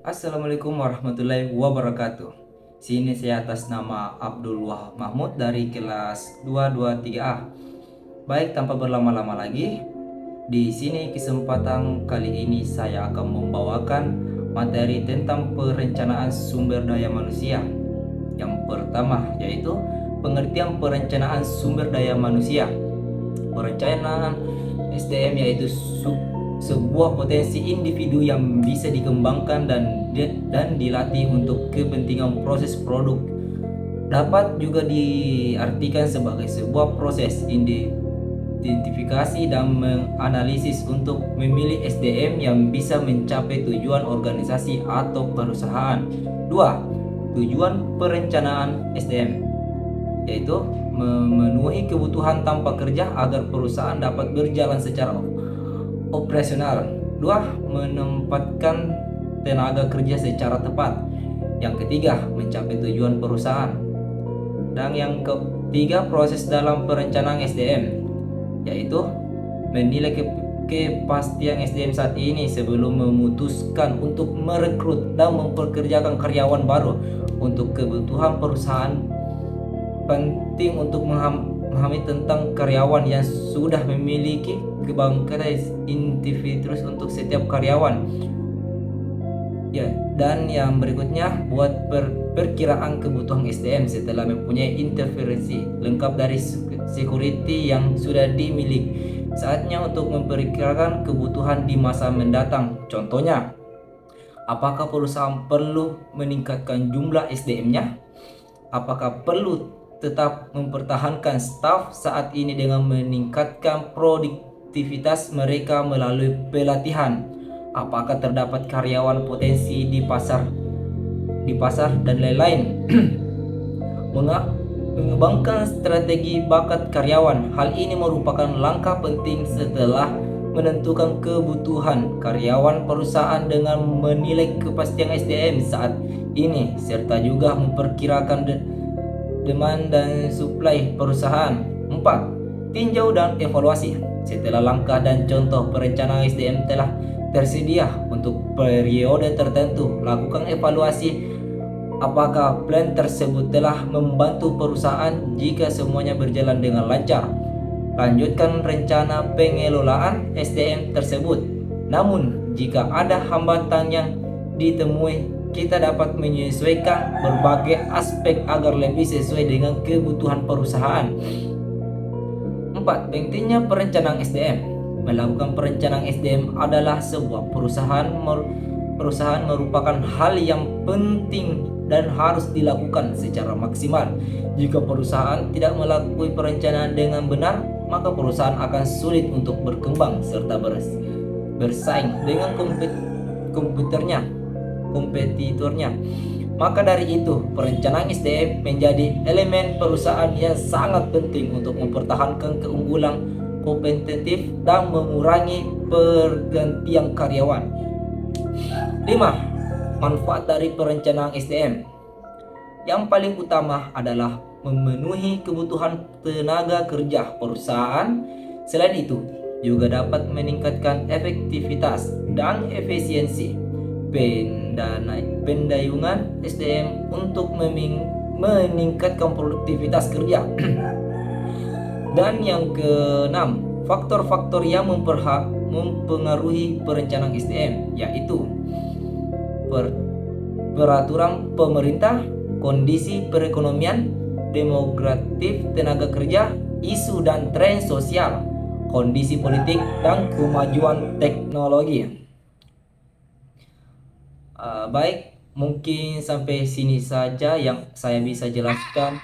Assalamualaikum warahmatullahi wabarakatuh. Sini saya atas nama Abdul Wahab Mahmud dari kelas 223A. Baik, tanpa berlama-lama lagi, di sini kesempatan kali ini saya akan membawakan materi tentang perencanaan sumber daya manusia. Yang pertama yaitu pengertian perencanaan sumber daya manusia. Perencanaan SDM yaitu sebuah potensi individu yang bisa dikembangkan dan dilatih untuk kepentingan proses produk. Dapat juga diartikan sebagai sebuah proses identifikasi dan menganalisis untuk memilih SDM yang bisa mencapai tujuan organisasi atau perusahaan. 2. Tujuan perencanaan SDM yaitu memenuhi kebutuhan tanpa kerja agar perusahaan dapat berjalan secara operasional. 2. Menempatkan tenaga kerja secara tepat. Yang ketiga, mencapai tujuan perusahaan. Dan yang ketiga, proses dalam perencanaan SDM yaitu menilai kepastian SDM saat ini sebelum memutuskan untuk merekrut dan mempekerjakan karyawan baru untuk kebutuhan perusahaan. Penting untuk memahami tentang karyawan yang sudah memiliki kebangkitan individu untuk setiap karyawan. Ya, dan yang berikutnya buat perkiraan kebutuhan SDM setelah mempunyai interferensi lengkap dari security yang sudah dimiliki. Saatnya untuk memperkirakan kebutuhan di masa mendatang. Contohnya, apakah perusahaan perlu meningkatkan jumlah SDM-nya? Apakah perlu tetap mempertahankan staf saat ini dengan meningkatkan produktivitas mereka melalui pelatihan? Apakah terdapat karyawan potensi di pasar dan lain-lain? Mengembangkan strategi bakat karyawan. Hal ini merupakan langkah penting setelah menentukan kebutuhan karyawan perusahaan dengan menilai kepastian SDM saat ini serta juga memperkirakan demand dan supply perusahaan. 4. Tinjau dan evaluasi. Setelah langkah dan contoh perencanaan SDM telah tersedia untuk periode tertentu, lakukan evaluasi apakah plan tersebut telah membantu perusahaan. Jika semuanya berjalan dengan lancar, lanjutkan rencana pengelolaan SDM tersebut. Namun, jika ada hambatan yang ditemui, kita dapat menyesuaikan berbagai aspek agar lebih sesuai dengan kebutuhan perusahaan. 4. Pentingnya perencanaan SDM. Melakukan perencanaan SDM adalah sebuah perusahaan merupakan hal yang penting dan harus dilakukan secara maksimal. Jika perusahaan tidak melakukan perencanaan dengan benar, maka perusahaan akan sulit untuk berkembang serta bersaing dengan kompetitornya. Maka dari itu, perencanaan SDM menjadi elemen perusahaan yang sangat penting untuk mempertahankan keunggulan kompetitif dan mengurangi pergantian karyawan. 5. Manfaat dari perencanaan SDM. Yang paling utama adalah memenuhi kebutuhan tenaga kerja perusahaan. Selain itu, juga dapat meningkatkan efektivitas dan efisiensi pendayungan SDM untuk meningkatkan produktivitas kerja. Dan yang keenam, faktor-faktor yang mempengaruhi perencanaan SDM yaitu peraturan pemerintah, kondisi perekonomian, demografis tenaga kerja, isu dan tren sosial, kondisi politik, dan kemajuan teknologi. Baik, mungkin sampai sini saja yang saya bisa jelaskan.